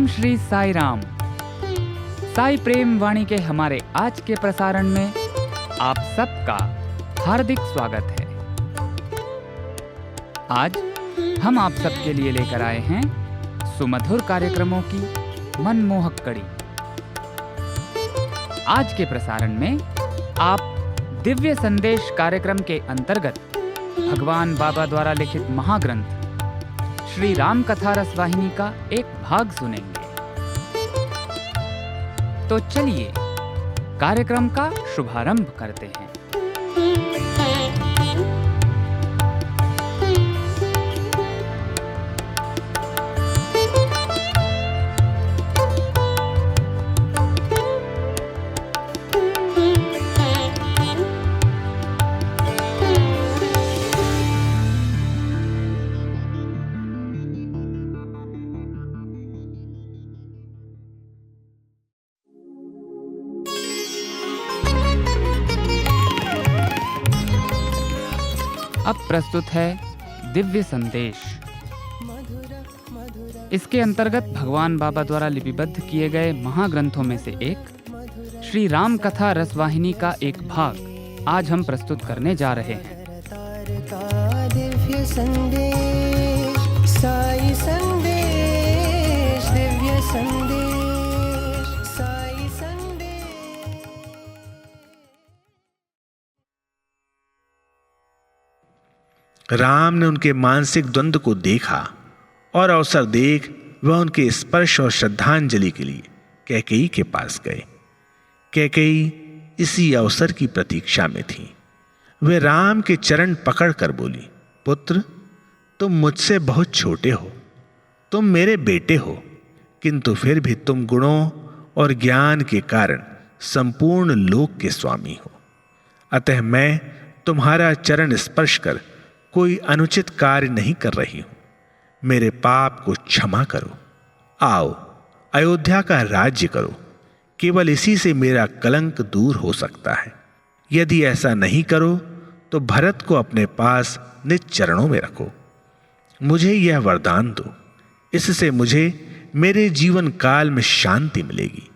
श्री साई राम। साई प्रेम वाणी के हमारे आज के प्रसारण में आप सबका हार्दिक स्वागत है। आज हम आप सबके लिए लेकर आए हैं सुमधुर कार्यक्रमों की मनमोहक कड़ी। आज के प्रसारण में आप दिव्य संदेश कार्यक्रम के अंतर्गत भगवान बाबा द्वारा लिखित महाग्रंथ श्री राम कथा रसवाहिनी का एक भाग सुनेंगे। तो चलिए कार्यक्रम का शुभारंभ करते हैं। अब प्रस्तुत है दिव्य संदेश। इसके अंतर्गत भगवान बाबा द्वारा लिपिबद्ध किए गए महाग्रंथों में से एक श्री राम कथा रसवाहिनी का एक भाग आज हम प्रस्तुत करने जा रहे हैं। दिव्य संदेश, साई संदेश, दिव्य संदेश, साई संदेश। राम ने उनके मानसिक द्वंद्व को देखा और अवसर देख वह उनके स्पर्श और श्रद्धांजलि के लिए कैकेयी के पास गए। कैकेयी इसी अवसर की प्रतीक्षा में थी। वे राम के चरण पकड़कर बोली, पुत्र, तुम मुझसे बहुत छोटे हो, तुम मेरे बेटे हो, किंतु फिर भी तुम गुणों और ज्ञान के कारण संपूर्ण लोक के स्वामी हो। अतः मैं तुम्हारा चरण स्पर्श कर कोई अनुचित कार्य नहीं कर रही हूं। मेरे पाप को क्षमा करो। आओ, अयोध्या का राज्य करो। केवल इसी से मेरा कलंक दूर हो सकता है। यदि ऐसा नहीं करो तो भरत को अपने पास निज चरणों में रखो। मुझे यह वरदान दो, इससे मुझे मेरे जीवन काल में शांति मिलेगी।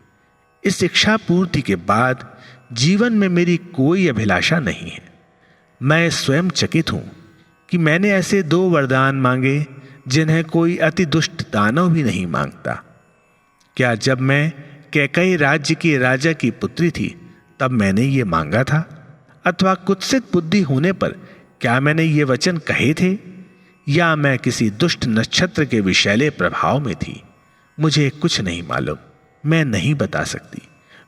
इस इच्छा पूर्ति के बाद जीवन में मेरी कोई अभिलाषा नहीं है। मैं स्वयं चकित हूं कि मैंने ऐसे दो वरदान मांगे जिन्हें कोई अति दुष्ट दानव भी नहीं मांगता। क्या जब मैं कैकेयी राज्य के राजा की पुत्री थी तब मैंने ये मांगा था, अथवा कुत्सित बुद्धि होने पर क्या मैंने ये वचन कहे थे, या मैं किसी दुष्ट नक्षत्र के विषैले प्रभाव में थी? मुझे कुछ नहीं मालूम, मैं नहीं बता सकती।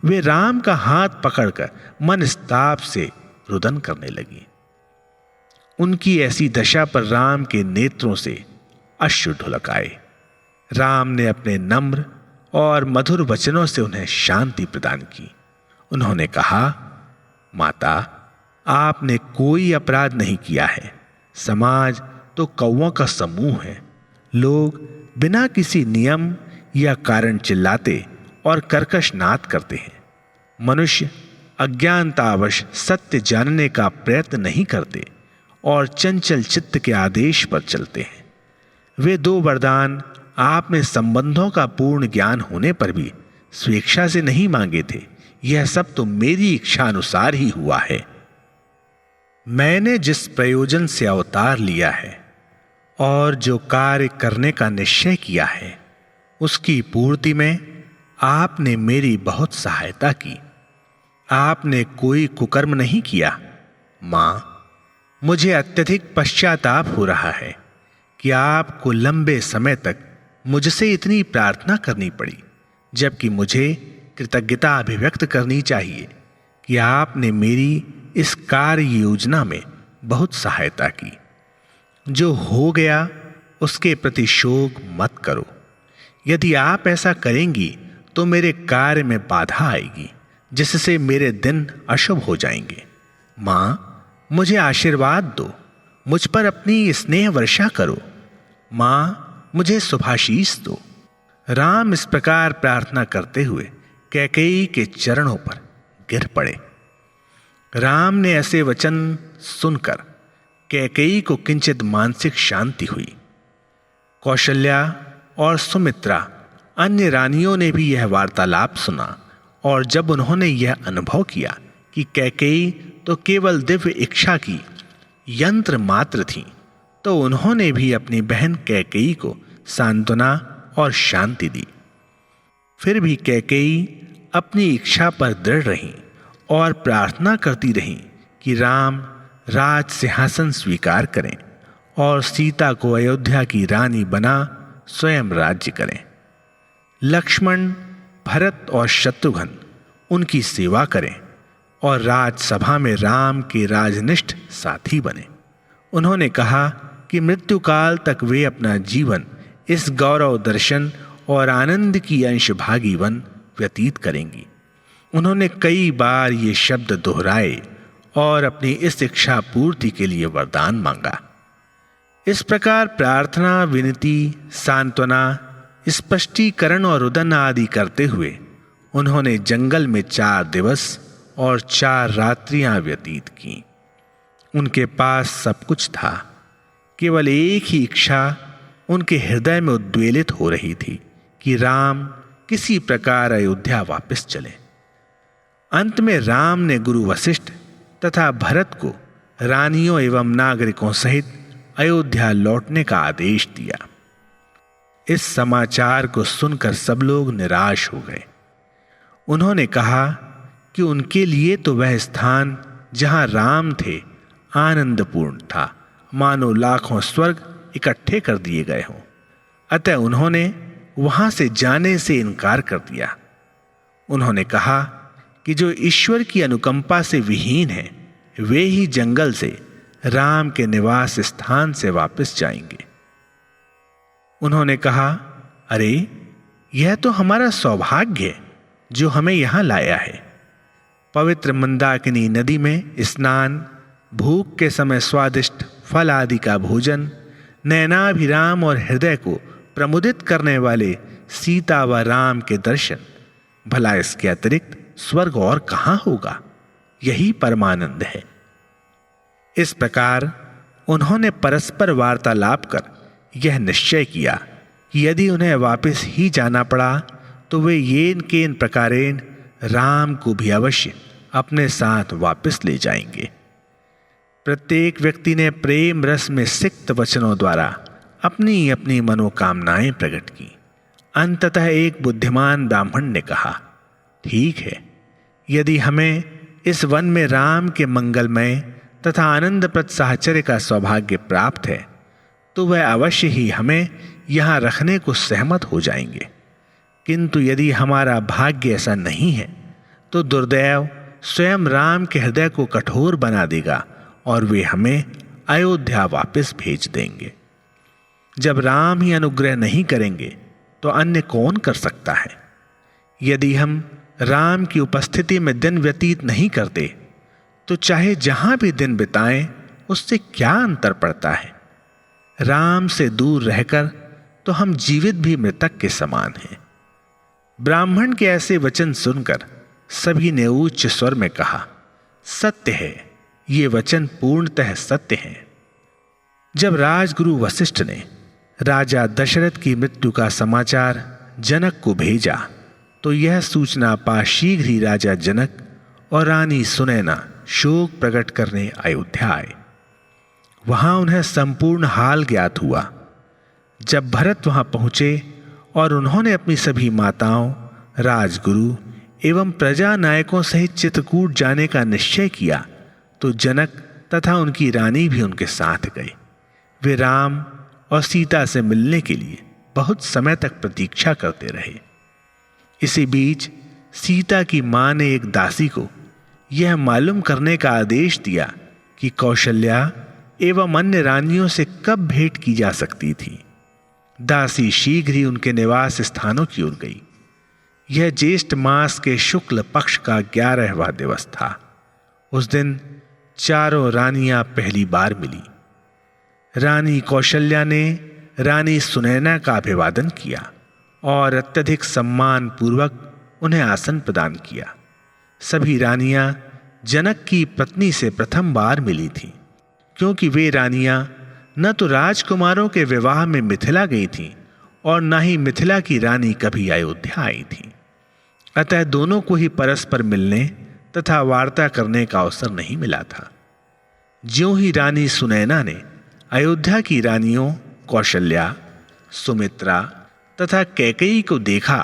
वे राम का हाथ पकड़कर मनस्ताप से रुदन करने लगी। उनकी ऐसी दशा पर राम के नेत्रों से अश्रु ढुलक आए। राम ने अपने नम्र और मधुर वचनों से उन्हें शांति प्रदान की। उन्होंने कहा, माता, आपने कोई अपराध नहीं किया है। समाज तो कौओं का समूह है। लोग बिना किसी नियम या कारण चिल्लाते और कर्कश नाद करते हैं। मनुष्य अज्ञानतावश सत्य जानने का प्रयत्न नहीं करते और चंचल चित्त के आदेश पर चलते हैं। वे दो वरदान आपने संबंधों का पूर्ण ज्ञान होने पर भी स्वेच्छा से नहीं मांगे थे। यह सब तो मेरी इच्छा अनुसार ही हुआ है। मैंने जिस प्रयोजन से अवतार लिया है और जो कार्य करने का निश्चय किया है, उसकी पूर्ति में आपने मेरी बहुत सहायता की। आपने कोई कुकर्म नहीं किया। मां, मुझे अत्यधिक पश्चाताप हो रहा है कि आपको लंबे समय तक मुझसे इतनी प्रार्थना करनी पड़ी, जबकि मुझे कृतज्ञता अभिव्यक्त करनी चाहिए कि आपने मेरी इस कार्य योजना में बहुत सहायता की। जो हो गया उसके प्रति शोक मत करो। यदि आप ऐसा करेंगी तो मेरे कार्य में बाधा आएगी, जिससे मेरे दिन अशुभ हो जाएंगे। मां, मुझे आशीर्वाद दो, मुझ पर अपनी स्नेह वर्षा करो। मां, मुझे शुभाशीष दो। राम इस प्रकार प्रार्थना करते हुए कैकेयी के चरणों पर गिर पड़े। राम ने ऐसे वचन सुनकर कैकेयी को किंचित मानसिक शांति हुई। कौशल्या और सुमित्रा अन्य रानियों ने भी यह वार्तालाप सुना, और जब उन्होंने यह अनुभव किया कि कैकेयी तो केवल दिव्य इच्छा की यंत्र मात्र थी, तो उन्होंने भी अपनी बहन कैकेयी को सांत्वना और शांति दी। फिर भी कैकेयी अपनी इच्छा पर दृढ़ रही और प्रार्थना करती रही कि राम राज सिंहासन स्वीकार करें और सीता को अयोध्या की रानी बना स्वयं राज्य करें। लक्ष्मण, भरत और शत्रुघ्न उनकी सेवा करें और राजसभा में राम के राजनिष्ठ साथी बने। उन्होंने कहा कि मृत्युकाल तक वे अपना जीवन इस गौरव दर्शन और आनंद की अंशभागी बन व्यतीत करेंगी। उन्होंने कई बार ये शब्द दोहराए और अपनी इस इच्छा पूर्ति के लिए वरदान मांगा। इस प्रकार प्रार्थना, विनती, सांत्वना, स्पष्टीकरण और रुदन आदि करते हुए उन्होंने जंगल में 4 दिवस और 4 रात्रियां व्यतीत की। उनके पास सब कुछ था, केवल एक ही इच्छा उनके हृदय में उद्वेलित हो रही थी कि राम किसी प्रकार अयोध्या वापस चले। अंत में राम ने गुरु वशिष्ठ तथा भरत को रानियों एवं नागरिकों सहित अयोध्या लौटने का आदेश दिया। इस समाचार को सुनकर सब लोग निराश हो गए। उन्होंने कहा कि उनके लिए तो वह स्थान जहां राम थे आनंदपूर्ण था, मानो लाखों स्वर्ग इकट्ठे कर दिए गए हों। अतः उन्होंने वहां से जाने से इनकार कर दिया। उन्होंने कहा कि जो ईश्वर की अनुकंपा से विहीन है वे ही जंगल से राम के निवास स्थान से वापस जाएंगे। उन्होंने कहा, अरे यह तो हमारा सौभाग्य है जो हमें यहां लाया है। पवित्र मंदाकिनी नदी में स्नान, भूख के समय स्वादिष्ट फल आदि का भोजन, नयनाभिराम और हृदय को प्रमुदित करने वाले सीता व राम के दर्शन, भला इसके अतिरिक्त स्वर्ग और कहां होगा? यही परमानंद है। इस प्रकार उन्होंने परस्पर वार्तालाप कर यह निश्चय किया कि यदि उन्हें वापस ही जाना पड़ा तो वे येन केन प्रकारेण राम को भी अवश्य अपने साथ वापस ले जाएंगे। प्रत्येक व्यक्ति ने प्रेम रस में सिक्त वचनों द्वारा अपनी अपनी मनोकामनाएं प्रकट की। अंततः एक बुद्धिमान ब्राह्मण ने कहा, ठीक है, यदि हमें इस वन में राम के मंगलमय तथा आनंदप्रद साहचर्य का सौभाग्य प्राप्त है तो वह अवश्य ही हमें यहाँ रखने को सहमत हो जाएंगे। किंतु यदि हमारा भाग्य ऐसा नहीं है तो दुर्दैव स्वयं राम के हृदय को कठोर बना देगा और वे हमें अयोध्या वापस भेज देंगे। जब राम ही अनुग्रह नहीं करेंगे तो अन्य कौन कर सकता है? यदि हम राम की उपस्थिति में दिन व्यतीत नहीं करते तो चाहे जहां भी दिन बिताएं उससे क्या अंतर पड़ता है? राम से दूर रहकर तो हम जीवित भी मृतक के समान हैं। ब्राह्मण के ऐसे वचन सुनकर सभी ने उच्च स्वर में कहा, सत्य है, ये वचन पूर्णतः सत्य है। जब राजगुरु वशिष्ठ ने राजा दशरथ की मृत्यु का समाचार जनक को भेजा तो यह सूचना पा शीघ्र ही राजा जनक और रानी सुनैना शोक प्रकट करने अयोध्या आए। वहां उन्हें संपूर्ण हाल ज्ञात हुआ। जब भरत वहां पहुंचे और उन्होंने अपनी सभी माताओं, राजगुरु एवं प्रजा नायकों सहित चित्रकूट जाने का निश्चय किया तो जनक तथा उनकी रानी भी उनके साथ गए। वे राम और सीता से मिलने के लिए बहुत समय तक प्रतीक्षा करते रहे। इसी बीच सीता की मां ने एक दासी को यह मालूम करने का आदेश दिया कि कौशल्या एवं अन्य रानियों से कब भेंट की जा सकती थी। दासी शीघ्र ही उनके निवास स्थानों की ओर गई। यह ज्येष्ठ मास के शुक्ल पक्ष का 11वां दिवस था। उस दिन चारों रानियां पहली बार मिली। रानी कौशल्या ने रानी सुनैना का अभिवादन किया और अत्यधिक सम्मान पूर्वक उन्हें आसन प्रदान किया। सभी रानियां जनक की पत्नी से प्रथम बार मिली थीं, क्योंकि वे रानियां न तो राजकुमारों के विवाह में मिथिला गई थीं और न ही मिथिला की रानी कभी अयोध्या आई थी। अतः दोनों को ही परस्पर मिलने तथा वार्ता करने का अवसर नहीं मिला था। ज्यों ही रानी सुनैना ने अयोध्या की रानियों कौशल्या, सुमित्रा तथा कैकेयी को देखा,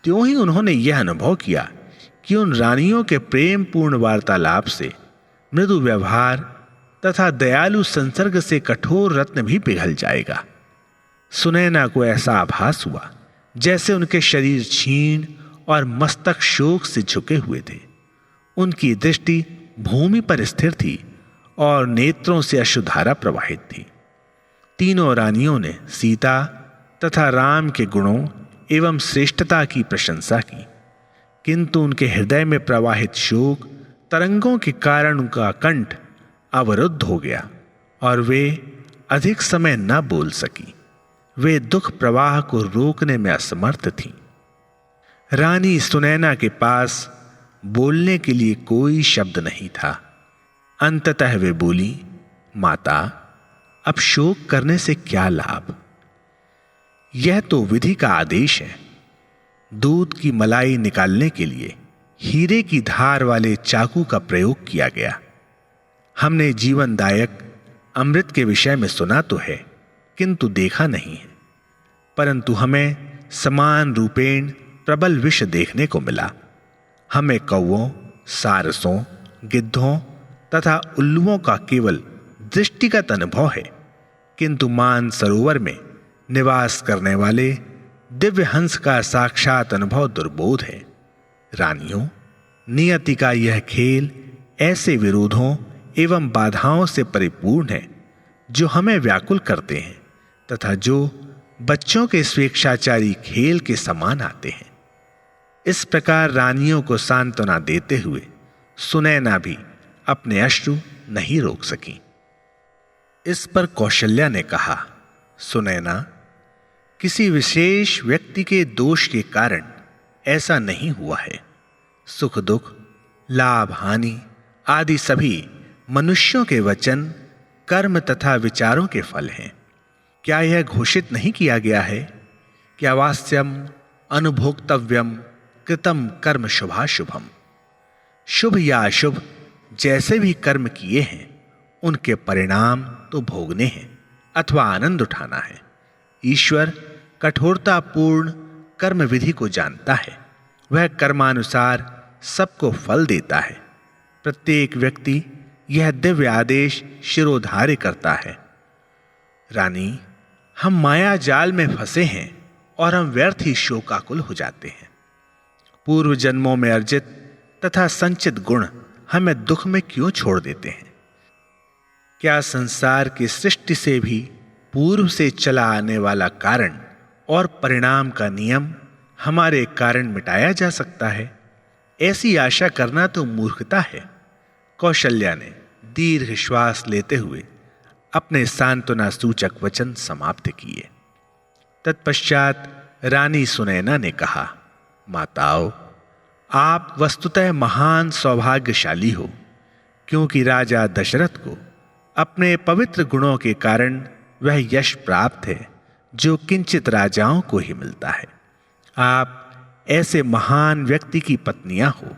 त्यों ही उन्होंने यह अनुभव किया कि उन रानियों के प्रेम पूर्ण वार्तालाप से, मृदु व्यवहार तथा दयालु संसर्ग से कठोर रत्न भी पिघल जाएगा। सुनैना को ऐसा आभास हुआ जैसे उनके शरीर क्षीण और मस्तक शोक से झुके हुए थे। उनकी दृष्टि भूमि पर स्थिर थी और नेत्रों से अश्रुधारा प्रवाहित थी। तीनों रानियों ने सीता तथा राम के गुणों एवं श्रेष्ठता की प्रशंसा की, किंतु उनके हृदय में प्रवाहित शोक तरंगों के कारण उनका कंठ अवरुद्ध हो गया और वे अधिक समय न बोल सकी। वे दुख प्रवाह को रोकने में असमर्थ थीं। रानी सुनैना के पास बोलने के लिए कोई शब्द नहीं था। अंततः वे बोली, माता, अब शोक करने से क्या लाभ? यह तो विधि का आदेश है। दूध की मलाई निकालने के लिए हीरे की धार वाले चाकू का प्रयोग किया गया। हमने जीवनदायक अमृत के विषय में सुना तो है, किंतु देखा नहीं है। परंतु हमें समान रूपेण प्रबल विष देखने को मिला। हमें कौवों, सारसों, गिद्धों तथा उल्लुओं का केवल दृष्टिगत अनुभव है, किंतु मान सरोवर में निवास करने वाले दिव्य हंस का साक्षात अनुभव दुर्बोध है। रानियों, नियति का यह खेल ऐसे विरोधों एवं बाधाओं से परिपूर्ण है जो हमें व्याकुल करते हैं तथा जो बच्चों के स्वेच्छाचारी खेल के समान आते हैं। इस प्रकार रानियों को सांत्वना देते हुए सुनैना भी अपने अश्रु नहीं रोक सकी। इस पर कौशल्या ने कहा, सुनैना, किसी विशेष व्यक्ति के दोष के कारण ऐसा नहीं हुआ है। सुख दुख, लाभ हानि आदि सभी मनुष्यों के वचन, कर्म तथा विचारों के फल हैं। क्या यह घोषित नहीं किया गया है कि अवास्यम अनुभोक्तव्यम कृतम कर्म शुभाशुभम? शुभ या अशुभ जैसे भी कर्म किए हैं उनके परिणाम तो भोगने हैं अथवा आनंद उठाना है। ईश्वर कठोरतापूर्ण कर्म विधि को जानता है। वह कर्मानुसार सबको फल देता है। प्रत्येक व्यक्ति यह दिव्य आदेश शिरोधार्य करता है। रानी, हम माया जाल में फंसे हैं और हम व्यर्थ ही शोकाकुल हो जाते हैं। पूर्व जन्मों में अर्जित तथा संचित गुण हमें दुख में क्यों छोड़ देते हैं? क्या संसार की सृष्टि से भी पूर्व से चला आने वाला कारण और परिणाम का नियम हमारे कारण मिटाया जा सकता है? ऐसी आशा करना तो मूर्खता है। कौशल्या ने दीर्घ श्वास लेते हुए अपने सांत्वना सूचक वचन समाप्त किए। तत्पश्चात रानी सुनैना ने कहा, माताओं, आप वस्तुतः महान सौभाग्यशाली हो, क्योंकि राजा दशरथ को अपने पवित्र गुणों के कारण वह यश प्राप्त है जो किंचित राजाओं को ही मिलता है। आप ऐसे महान व्यक्ति की पत्नियां हो।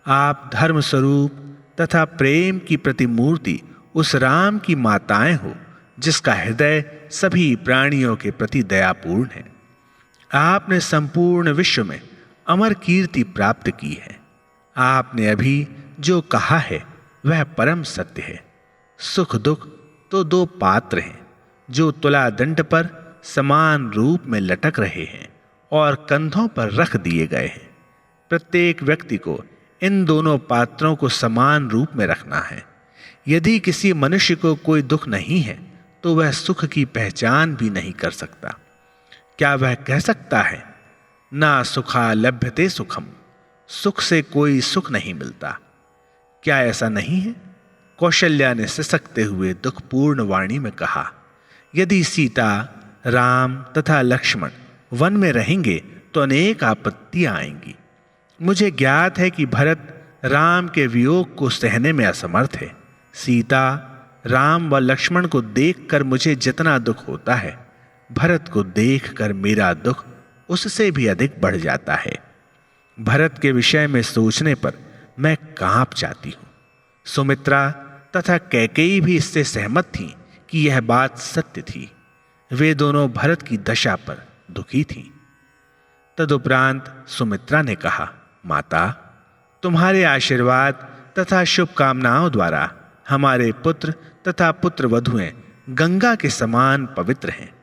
आप धर्म स्वरूप तथा प्रेम की प्रतिमूर्ति उस राम की माताएं हो जिसका हृदय सभी प्राणियों के प्रति दयापूर्ण है। आपने संपूर्ण विश्व में अमर कीर्ति प्राप्त की है। आपने अभी जो कहा है वह परम सत्य है। सुख दुख तो दो पात्र हैं जो तुला दंड पर समान रूप में लटक रहे हैं और कंधों पर रख दिए गए हैं। प्रत्येक व्यक्ति को इन दोनों पात्रों को समान रूप में रखना है। यदि किसी मनुष्य को कोई दुख नहीं है तो वह सुख की पहचान भी नहीं कर सकता। क्या वह कह सकता है, ना सुखा लभ्यते सुखम, सुख से कोई सुख नहीं मिलता? क्या ऐसा नहीं है? कौशल्या ने सिसकते हुए दुखपूर्ण वाणी में कहा, यदि सीता, राम तथा लक्ष्मण वन में रहेंगे तो अनेक आपत्तियां आएंगी। मुझे ज्ञात है कि भरत राम के वियोग को सहने में असमर्थ है। सीता, राम व लक्ष्मण को देखकर मुझे जितना दुख होता है, भरत को देखकर मेरा दुख उससे भी अधिक बढ़ जाता है। भरत के विषय में सोचने पर मैं कांप जाती हूं। सुमित्रा तथा कैकेयी भी इससे सहमत थीं कि यह बात सत्य थी। वे दोनों भरत की दशा पर दुखी थीं। तदुपरांत सुमित्रा ने कहा, माता, तुम्हारे आशीर्वाद तथा शुभकामनाओं द्वारा हमारे पुत्र तथा पुत्रवधुएं गंगा के समान पवित्र हैं।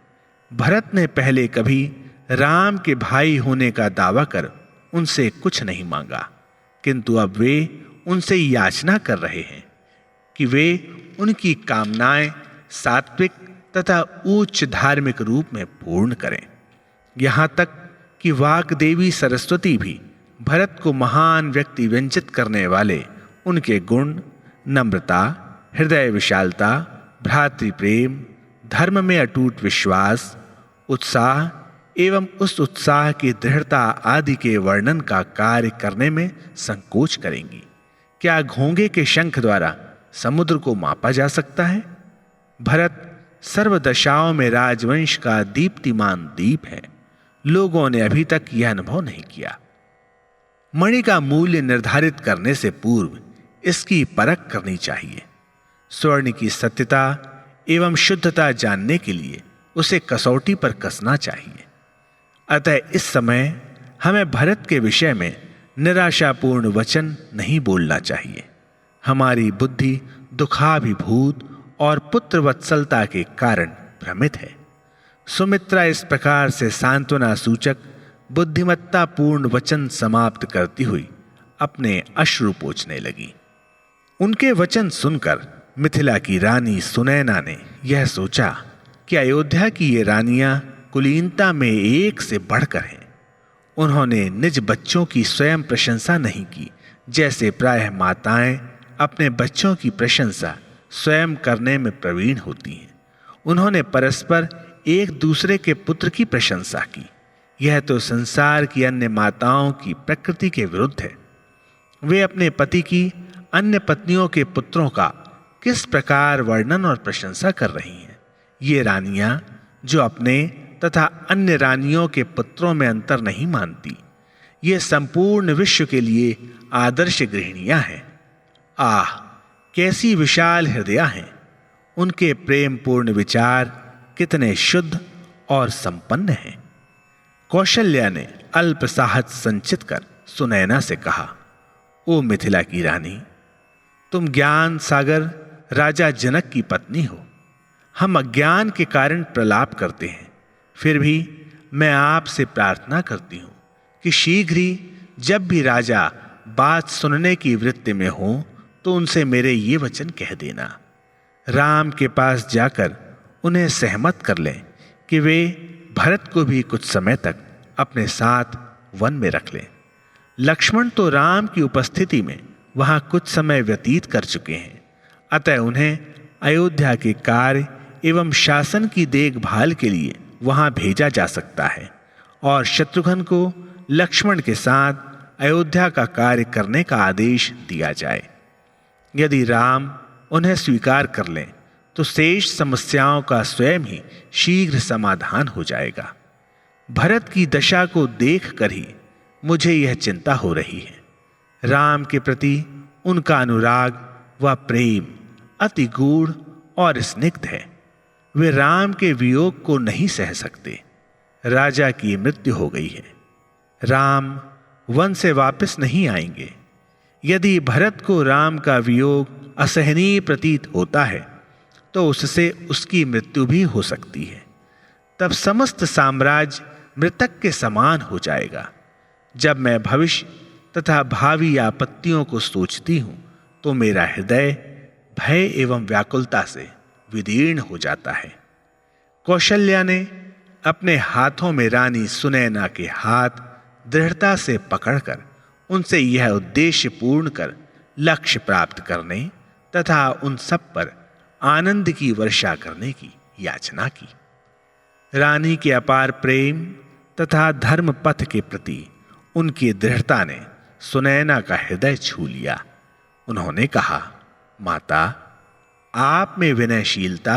भरत ने पहले कभी राम के भाई होने का दावा कर उनसे कुछ नहीं मांगा, किंतु अब वे उनसे याचना कर रहे हैं कि वे उनकी कामनाएं सात्विक तथा उच्च धार्मिक रूप में पूर्ण करें। यहां तक कि वाग्देवी सरस्वती भी भरत को महान व्यक्ति व्यंजित करने वाले उनके गुण, नम्रता, हृदय विशालता, भ्रातृ प्रेम, धर्म में अटूट विश्वास, उत्साह एवं उस उत्साह की दृढ़ता आदि के वर्णन का कार्य करने में संकोच करेंगी। क्या घोंगे के शंख द्वारा समुद्र को मापा जा सकता है? भरत सर्वदशाओं में राजवंश का दीप्तिमान दीप है। लोगों ने अभी तक यह अनुभव नहीं किया। मणि का मूल्य निर्धारित करने से पूर्व इसकी परख करनी चाहिए। स्वर्ण की सत्यता एवं शुद्धता जानने के लिए उसे कसौटी पर कसना चाहिए। अतः इस समय हमें भरत के विषय में निराशापूर्ण वचन नहीं बोलना चाहिए। हमारी बुद्धि दुखाभिभूत और पुत्र वत्सलता के कारण भ्रमित है। सुमित्रा इस प्रकार से सांत्वना सूचक बुद्धिमत्ता पूर्ण वचन समाप्त करती हुई अपने अश्रु पोंछने लगी। उनके वचन सुनकर मिथिला की रानी सुनैना ने यह सोचा कि अयोध्या की ये रानियां कुलीनता में एक से बढ़कर हैं। उन्होंने निज बच्चों की स्वयं प्रशंसा नहीं की, जैसे प्रायः माताएं अपने बच्चों की प्रशंसा स्वयं करने में प्रवीण होती हैं। उन्होंने परस्पर एक दूसरे के पुत्र की प्रशंसा की। यह तो संसार की अन्य माताओं की प्रकृति के विरुद्ध है। वे अपने पति की अन्य पत्नियों के पुत्रों का किस प्रकार वर्णन और प्रशंसा कर रही हैं। ये रानियां जो अपने तथा अन्य रानियों के पुत्रों में अंतर नहीं मानती, ये संपूर्ण विश्व के लिए आदर्श गृहिणियां हैं। आह, कैसी विशाल हृदया हैं! उनके प्रेम पूर्ण विचार कितने शुद्ध और संपन्न हैं। कौशल्या ने अल्प साहस संचित कर सुनैना से कहा, ओ मिथिला की रानी, तुम ज्ञान सागर राजा जनक की पत्नी हो। हम अज्ञान के कारण प्रलाप करते हैं, फिर भी मैं आपसे प्रार्थना करती हूं कि शीघ्र ही जब भी राजा बात सुनने की वृत्ति में हो तो उनसे मेरे ये वचन कह देना। राम के पास जाकर उन्हें सहमत कर लें कि वे भरत को भी कुछ समय तक अपने साथ वन में रख लें। लक्ष्मण तो राम की उपस्थिति में वहां कुछ समय व्यतीत कर चुके हैं, अतः उन्हें अयोध्या के कार्य एवं शासन की देखभाल के लिए वहां भेजा जा सकता है और शत्रुघ्न को लक्ष्मण के साथ अयोध्या का कार्य करने का आदेश दिया जाए। यदि राम उन्हें स्वीकार कर लें तो शेष समस्याओं का स्वयं ही शीघ्र समाधान हो जाएगा। भरत की दशा को देखकर ही मुझे यह चिंता हो रही है। राम के प्रति उनका अनुराग व प्रेम अति गूढ़ और स्निग्ध है। वे राम के वियोग को नहीं सह सकते। राजा की मृत्यु हो गई है। राम वन से वापस नहीं आएंगे। यदि भरत को राम का वियोग असहनीय प्रतीत होता है तो उससे उसकी मृत्यु भी हो सकती है। तब समस्त साम्राज्य मृतक के समान हो जाएगा। जब मैं भविष्य तथा भावी आपत्तियों को सोचती हूं तो मेरा हृदय भय एवं व्याकुलता से विदीर्ण हो जाता है। कौशल्या ने अपने हाथों में रानी सुनैना के हाथ दृढ़ता से पकड़कर उनसे यह उद्देश्य पूर्ण कर लक्ष्य प्राप्त करने तथा उन सब पर आनंद की वर्षा करने की याचना की। रानी के अपार प्रेम तथा धर्म पथ के प्रति उनकी दृढ़ता ने सुनैना का हृदय छू लिया। उन्होंने कहा, माता, आप में विनयशीलता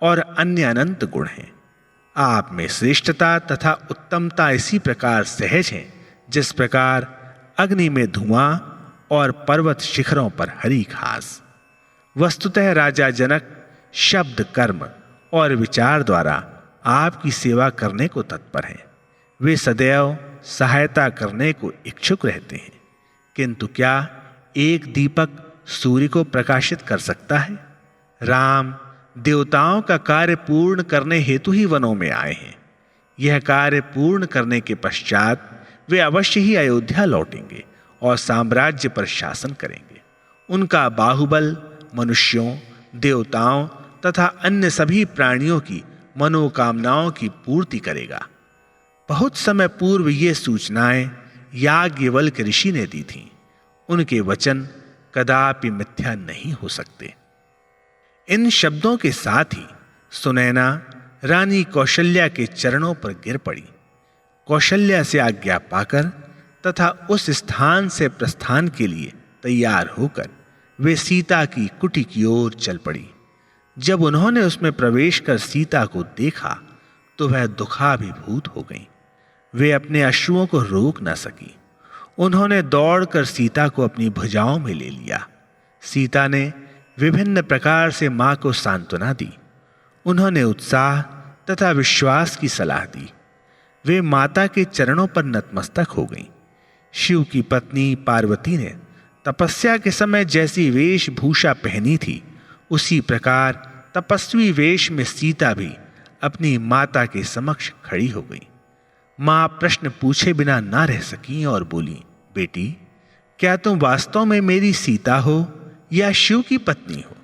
और अन्य अनंत गुण हैं। आप में श्रेष्ठता तथा उत्तमता इसी प्रकार सहज है जिस प्रकार अग्नि में धुआं और पर्वत शिखरों पर हरी घास। वस्तुतः राजा जनक शब्द, कर्म और विचार द्वारा आपकी सेवा करने को तत्पर हैं। वे सदैव सहायता करने को इच्छुक रहते हैं, किंतु क्या एक दीपक सूर्य को प्रकाशित कर सकता है? राम देवताओं का कार्य पूर्ण करने हेतु ही वनों में आए हैं। यह कार्य पूर्ण करने के पश्चात वे अवश्य ही अयोध्या लौटेंगे और साम्राज्य पर शासन करेंगे। उनका बाहुबल मनुष्यों, देवताओं तथा अन्य सभी प्राणियों की मनोकामनाओं की पूर्ति करेगा। बहुत समय पूर्व ये सूचनाएं याज्ञवल्क्य ऋषि ने दी थीं। उनके वचन कदापि मिथ्या नहीं हो सकते। इन शब्दों के साथ ही सुनैना रानी कौशल्या के चरणों पर गिर पड़ी। कौशल्या से आज्ञा पाकर तथा उस स्थान से प्रस्थान के लिए तैयार होकर वे सीता की कुटी की ओर चल पड़ी। जब उन्होंने उसमें प्रवेश कर सीता को देखा तो वह दुखाभिभूत हो गईं। वे अपने अश्रुओं को रोक न सकी। उन्होंने दौड़कर सीता को अपनी भुजाओं में ले लिया। सीता ने विभिन्न प्रकार से मां को सांत्वना दी। उन्होंने उत्साह तथा विश्वास की सलाह दी। वे माता के चरणों पर नतमस्तक हो गईं। शिव की पत्नी पार्वती ने तपस्या के समय जैसी वेशभूषा पहनी थी, उसी प्रकार तपस्वी वेश में सीता भी अपनी माता के समक्ष खड़ी हो गई। मां प्रश्न पूछे बिना ना रह सकी और बोली, बेटी, क्या तुम वास्तव में मेरी सीता हो या शिव की पत्नी हो?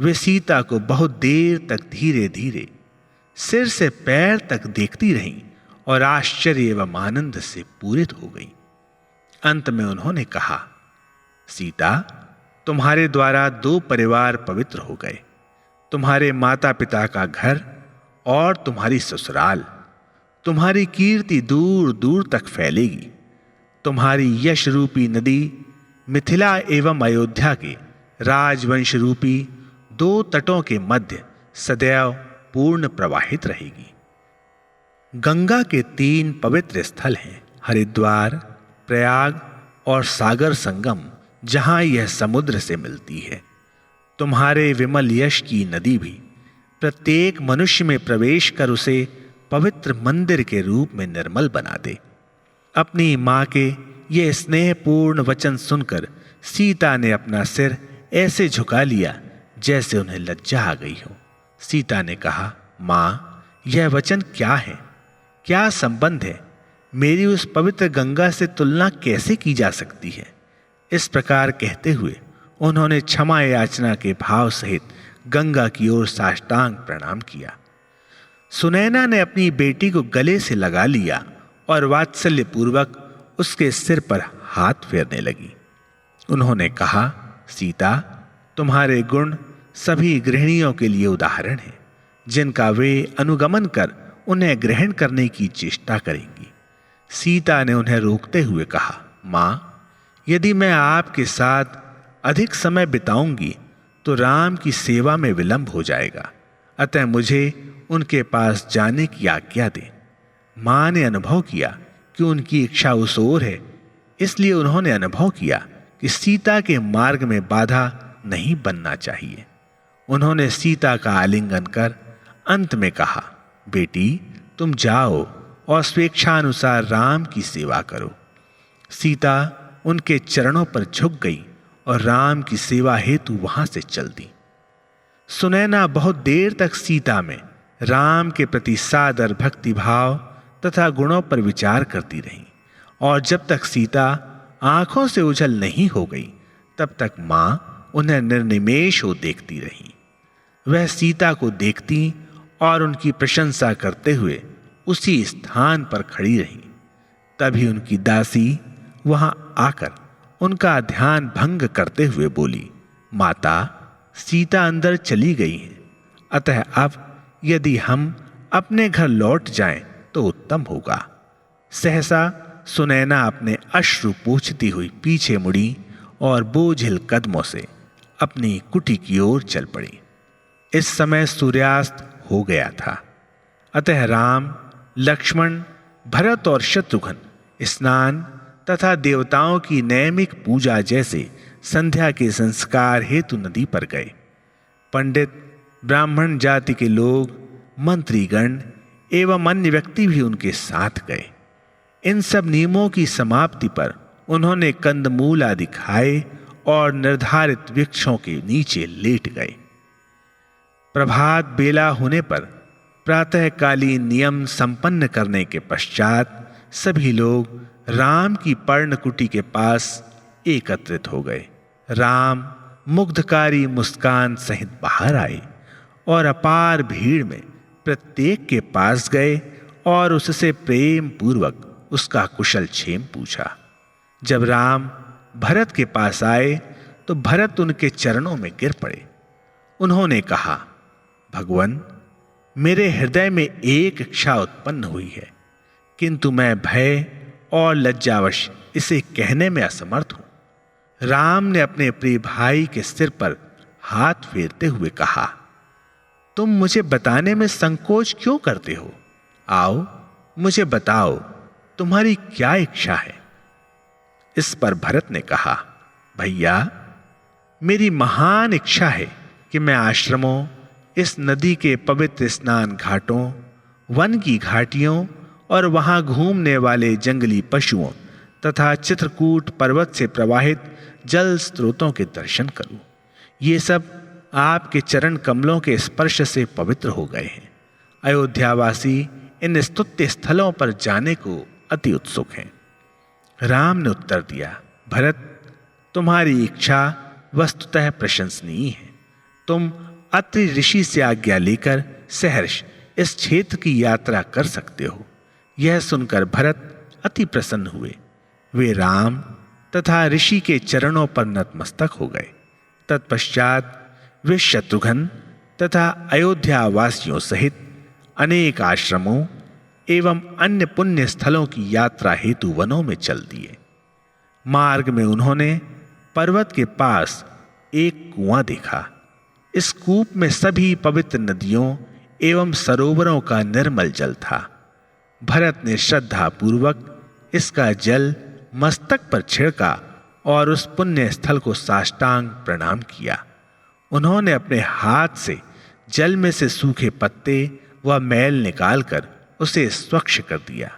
वे सीता को बहुत देर तक धीरे धीरे सिर से पैर तक देखती रहीं और आश्चर्य एवं आनंद से पूरित हो गईं। अंत में उन्होंने कहा, सीता, तुम्हारे द्वारा 2 परिवार पवित्र हो गए। तुम्हारे माता पिता का घर और तुम्हारी ससुराल। तुम्हारी कीर्ति दूर दूर तक फैलेगी। तुम्हारी यश रूपी नदी मिथिला एवं अयोध्या के राजवंश रूपी 2 तटों के मध्य सदैव पूर्ण प्रवाहित रहेगी। गंगा के 3 पवित्र स्थल हैं, हरिद्वार, प्रयाग और सागर संगम, जहां यह समुद्र से मिलती है। तुम्हारे विमल यश की नदी भी प्रत्येक मनुष्य में प्रवेश कर उसे पवित्र मंदिर के रूप में निर्मल बना दे। अपनी मां के ये स्नेहपूर्ण वचन सुनकर सीता ने अपना सिर ऐसे झुका लिया जैसे उन्हें लज्जा आ गई हो। सीता ने कहा, मां, यह वचन क्या है? क्या संबंध है? मेरी उस पवित्र गंगा से तुलना कैसे की जा सकती है? इस प्रकार कहते हुए उन्होंने क्षमा याचना के भाव सहित गंगा की ओर साष्टांग प्रणाम किया। सुनैना ने अपनी बेटी को गले से लगा लिया और वात्सल्य पूर्वक उसके सिर पर हाथ फेरने लगी। उन्होंने कहा, सीता, तुम्हारे गुण सभी गृहिणियों के लिए उदाहरण हैं, जिनका वे अनुगमन कर उन्हें ग्रहण करने की चेष्टा करेंगी। सीता ने उन्हें रोकते हुए कहा, मां, यदि मैं आपके साथ अधिक समय बिताऊंगी तो राम की सेवा में विलंब हो जाएगा, अतः मुझे उनके पास जाने की आज्ञा दें। मां ने अनुभव किया कि उनकी इच्छा उस ओर है, इसलिए उन्होंने अनुभव किया कि सीता के मार्ग में बाधा नहीं बनना चाहिए। उन्होंने सीता का आलिंगन कर अंत में कहा, बेटी, तुम जाओ और स्वेच्छानुसार राम की सेवा करो। सीता उनके चरणों पर झुक गई और राम की सेवा हेतु वहां से चल दी। सुनैना बहुत देर तक सीता में राम के प्रति सादर भक्ति भाव तथा गुणों पर विचार करती रही, और जब तक सीता आंखों से ओझल नहीं हो गई तब तक मां उन्हें निर्निमेष हो देखती रही। वह सीता को देखती और उनकी प्रशंसा करते हुए उसी स्थान पर खड़ी रही। तभी उनकी दासी वहां आकर उनका ध्यान भंग करते हुए बोली, माता, सीता अंदर चली गई हैं, अतः अब यदि हम अपने घर लौट जाएं तो उत्तम होगा। सहसा सुनैना अपने अश्रु पोंछती हुई पीछे मुड़ी और बोझिल कदमों से अपनी कुटी की ओर चल पड़ी। इस समय सूर्यास्त हो गया था। अतः राम, लक्ष्मण, भरत और शत्रुघ्न स्नान तथा देवताओं की नैमिक पूजा जैसे संध्या के संस्कार हेतु नदी पर गए। पंडित, ब्राह्मण जाति के लोग, मंत्रीगण एवं अन्य व्यक्ति भी उनके साथ गए। इन सब नियमों की समाप्ति पर उन्होंने कंदमूल आदि खाए और निर्धारित वृक्षों के नीचे लेट गए। प्रभात बेला होने पर प्रातःकालीन नियम संपन्न करने के पश्चात सभी लोग राम की पर्णकुटी के पास एकत्रित हो गए। राम मुग्धकारी मुस्कान सहित बाहर आए और अपार भीड़ में प्रत्येक के पास गए और उससे प्रेम पूर्वक उसका कुशल क्षेम पूछा। जब राम भरत के पास आए तो भरत उनके चरणों में गिर पड़े। उन्होंने कहा, भगवन, मेरे हृदय में एक इच्छा उत्पन्न हुई है, किंतु मैं भय और लज्जावश इसे कहने में असमर्थ हूं। राम ने अपने प्रिय भाई के सिर पर हाथ फेरते हुए कहा, तुम मुझे बताने में संकोच क्यों करते हो? आओ, मुझे बताओ, तुम्हारी क्या इच्छा है? इस पर भरत ने कहा, भैया, मेरी महान इच्छा है कि मैं आश्रमों, इस नदी के पवित्र स्नान घाटों, वन की घाटियों और वहां घूमने वाले जंगली पशुओं तथा चित्रकूट पर्वत से प्रवाहित जल स्रोतों के दर्शन करूं। ये सब आपके चरण कमलों के स्पर्श से पवित्र हो गए हैं। अयोध्यावासी इन स्तुत्य स्थलों पर जाने को अति उत्सुक हैं। राम ने उत्तर दिया, भरत, तुम्हारी इच्छा वस्तुतः प्रशंसनीय है। तुम अत्रि ऋषि से आज्ञा लेकर सहर्ष इस क्षेत्र की यात्रा कर सकते हो। यह सुनकर भरत अति प्रसन्न हुए। वे राम तथा ऋषि के चरणों पर नतमस्तक हो गए। तत्पश्चात वे शत्रुघ्न तथा अयोध्या वासियों सहित अनेक आश्रमों एवं अन्य पुण्य स्थलों की यात्रा हेतु वनों में चल दिए। मार्ग में उन्होंने पर्वत के पास एक कुआं देखा। इस कूप में सभी पवित्र नदियों एवं सरोवरों का निर्मल जल था। भरत ने श्रद्धा पूर्वक इसका जल मस्तक पर छिड़का और उस पुण्य स्थल को साष्टांग प्रणाम किया। उन्होंने अपने हाथ से जल में से सूखे पत्ते व मैल निकालकर उसे स्वच्छ कर दिया।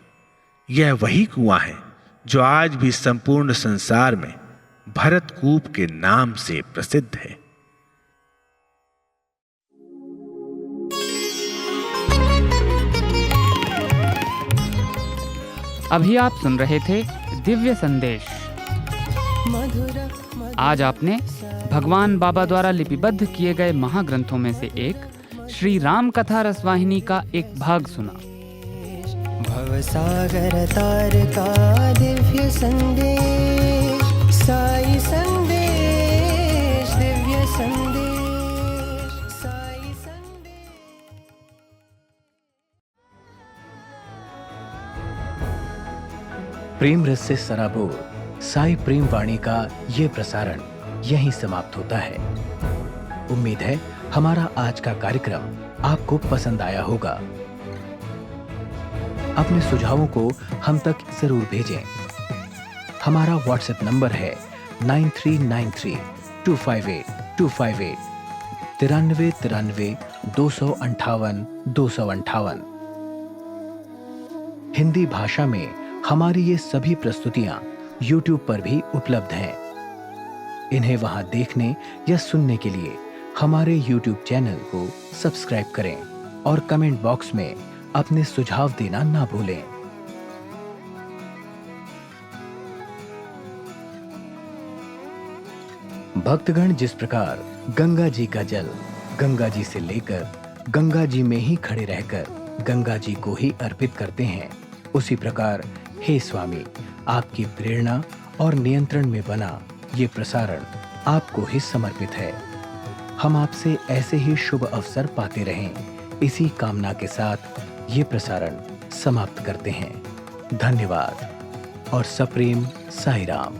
यह वही कुआं है जो आज भी संपूर्ण संसार में भरत कूप के नाम से प्रसिद्ध है। अभी आप सुन रहे थे दिव्य संदेश। आज आपने भगवान बाबा द्वारा लिपिबद्ध किए गए महाग्रंथों में से एक श्री राम कथा रसवाहिनी का एक भाग सुना। भवसागर तार का दिव्य संदेश, साई संदेश, दिव्य संदेश, साई संदेश। प्रेम रस से सराबोर साई प्रेम वाणी का ये प्रसारण यहीं समाप्त होता है। उम्मीद है हमारा आज का कार्यक्रम आपको पसंद आया होगा। अपने सुझावों को हम तक जरूर भेजें। हमारा व्हाट्सएप नंबर है 9393 258 258 93 93 258 258। हिंदी भाषा में हमारी ये सभी प्रस्तुतियां YouTube पर भी उपलब्ध हैं। इन्हें वहां देखने या सुनने के लिए हमारे YouTube चैनल को सब्सक्राइब करें और कमेंट बॉक्स में अपने सुझाव देना ना भूलें। भक्तगण जिस प्रकार गंगा जी का जल गंगा जी से लेकर गंगा जी में ही खड़े रहकर गंगा जी को ही अर्पित करते हैं, उसी प्रकार हे स्वामी, आपकी प्रेरणा और नियंत्रण में बना ये प्रसारण आपको ही समर्पित है। हम आपसे ऐसे ही शुभ अवसर पाते रहें, इसी कामना के साथ ये प्रसारण समाप्त करते हैं। धन्यवाद और सप्रेम साई राम।